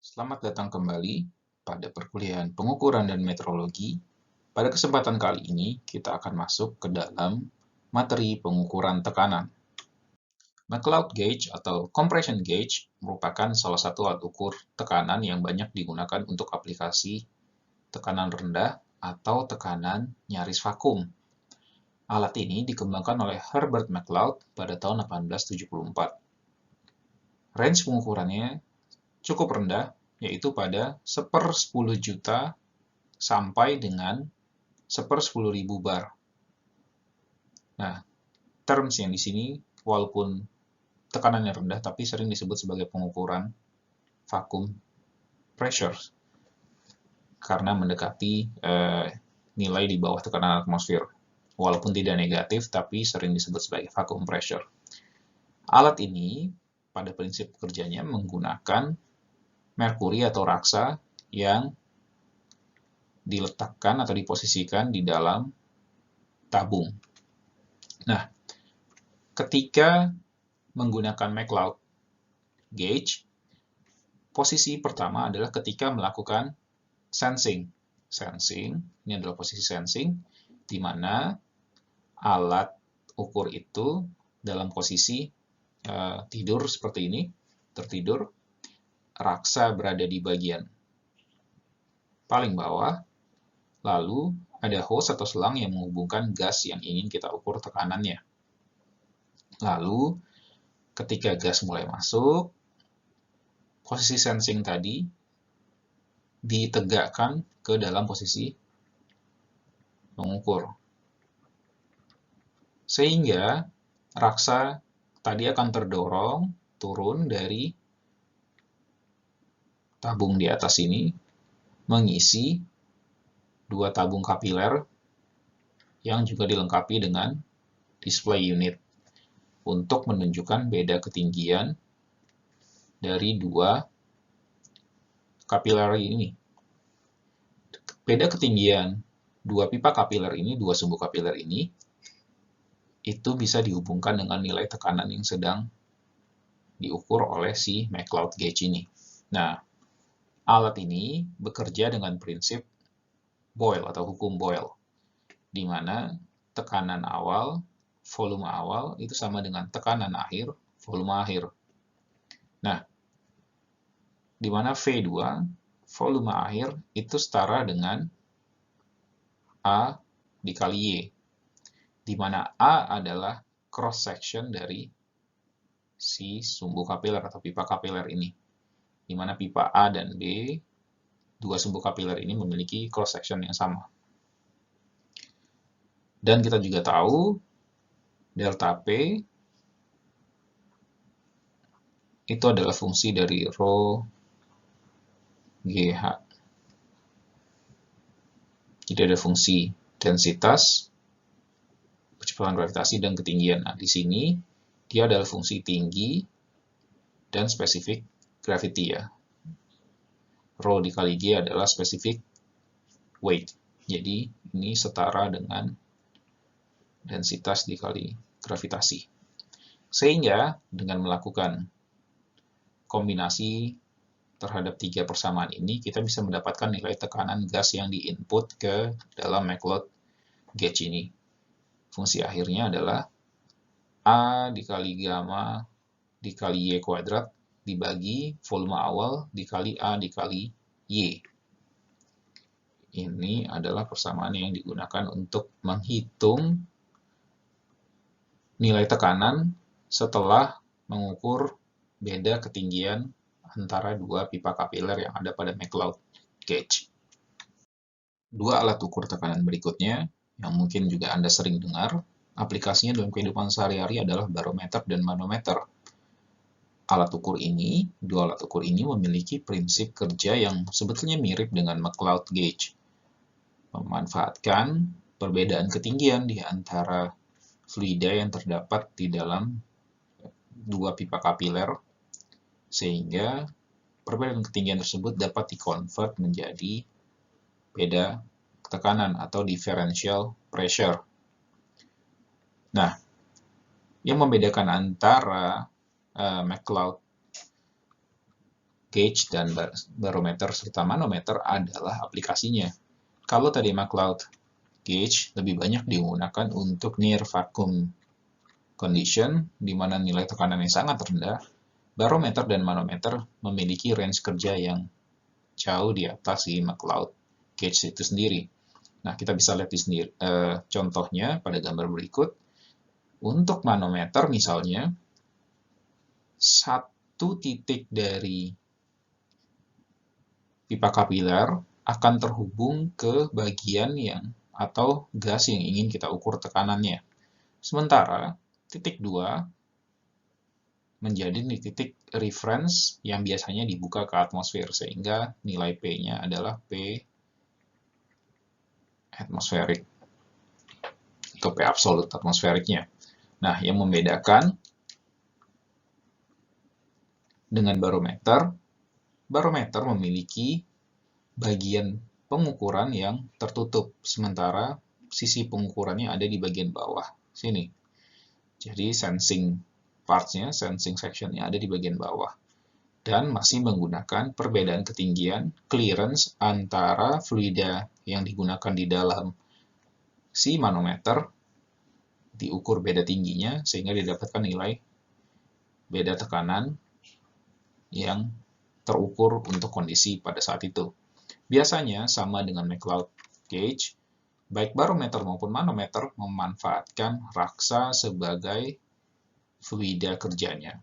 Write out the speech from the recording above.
Selamat datang kembali pada perkuliahan pengukuran dan metrologi. Pada kesempatan kali ini, kita akan masuk ke dalam materi pengukuran tekanan. McLeod gauge atau compression gauge merupakan salah satu alat ukur tekanan yang banyak digunakan untuk aplikasi tekanan rendah atau tekanan nyaris vakum. Alat ini dikembangkan oleh Herbert McLeod pada tahun 1874. Range pengukurannya cukup rendah, yaitu pada 1/10 juta sampai dengan 1/10.000 bar. Nah, terms yang di sini, walaupun tekanannya rendah, tapi sering disebut sebagai pengukuran vacuum pressure, karena mendekati nilai di bawah tekanan atmosfer. Walaupun tidak negatif, tapi sering disebut sebagai vacuum pressure. Alat ini, pada prinsip kerjanya, menggunakan merkuri atau raksa yang diletakkan atau diposisikan di dalam tabung. Nah, ketika menggunakan McLeod gauge, posisi pertama adalah ketika melakukan sensing. Sensing, ini adalah posisi sensing, di mana alat ukur itu dalam posisi tidur seperti ini, tertidur, raksa berada di bagian paling bawah, lalu ada hose atau selang yang menghubungkan gas yang ingin kita ukur tekanannya. Lalu, ketika gas mulai masuk, posisi sensing tadi ditegakkan ke dalam posisi mengukur. Sehingga raksa tadi akan terdorong turun dari tabung di atas ini, mengisi dua tabung kapiler yang juga dilengkapi dengan display unit untuk menunjukkan beda ketinggian dari dua kapiler ini. Beda ketinggian dua pipa kapiler ini, dua sumbu kapiler ini, itu bisa dihubungkan dengan nilai tekanan yang sedang diukur oleh si McLeod gauge ini. Nah, alat ini bekerja dengan prinsip Boyle atau hukum Boyle, di mana tekanan awal, volume awal itu sama dengan tekanan akhir, volume akhir. Nah, di mana V2, volume akhir, itu setara dengan A dikali Y, di mana A adalah cross-section dari si sumbu kapiler atau pipa kapiler ini, di mana pipa A dan B, dua sumbu kapiler ini memiliki cross-section yang sama. Dan kita juga tahu delta P itu adalah fungsi dari rho GH. Jadi ada fungsi densitas, kecepatan gravitasi, dan ketinggian. Nah, di sini dia adalah fungsi tinggi dan spesifik gravity ya. Rho dikali G adalah specific weight. Jadi ini setara dengan densitas dikali gravitasi. Sehingga dengan melakukan kombinasi terhadap tiga persamaan ini, kita bisa mendapatkan nilai tekanan gas yang diinput ke dalam McLeod gauge ini. Fungsi akhirnya adalah A dikali gamma dikali Y kuadrat dibagi volume awal dikali A dikali Y. Ini adalah persamaan yang digunakan untuk menghitung nilai tekanan setelah mengukur beda ketinggian antara dua pipa kapiler yang ada pada McLeod gauge. Dua alat ukur tekanan berikutnya, yang mungkin juga Anda sering dengar, aplikasinya dalam kehidupan sehari-hari adalah barometer dan manometer. Dua alat ukur ini memiliki prinsip kerja yang sebetulnya mirip dengan McLeod gauge, memanfaatkan perbedaan ketinggian di antara fluida yang terdapat di dalam dua pipa kapiler, sehingga perbedaan ketinggian tersebut dapat dikonvert menjadi beda tekanan atau differential pressure. Nah, yang membedakan antara McLeod gauge dan barometer serta manometer adalah aplikasinya. Kalau tadi McLeod gauge lebih banyak digunakan untuk near vacuum condition, di mana nilai tekanannya sangat rendah, barometer dan manometer memiliki range kerja yang jauh di atas si McLeod gauge itu sendiri. Nah, kita bisa lihat di sendiri, contohnya pada gambar berikut. Untuk manometer misalnya, satu titik dari pipa kapiler akan terhubung ke bagian atau gas yang ingin kita ukur tekanannya. Sementara titik 2 menjadi titik reference yang biasanya dibuka ke atmosfer, sehingga nilai P-nya adalah P atmosferik atau P absolut atmosferiknya. Nah, yang membedakan dengan barometer, barometer memiliki bagian pengukuran yang tertutup, sementara sisi pengukurannya ada di bagian bawah sini. Jadi sensing parts-nya, sensing section-nya ada di bagian bawah. Dan masih menggunakan perbedaan ketinggian clearance antara fluida yang digunakan di dalam si manometer diukur beda tingginya sehingga didapatkan nilai beda tekanan yang terukur untuk kondisi pada saat itu. Biasanya sama dengan McLeod gauge, baik barometer maupun manometer memanfaatkan raksa sebagai fluida kerjanya.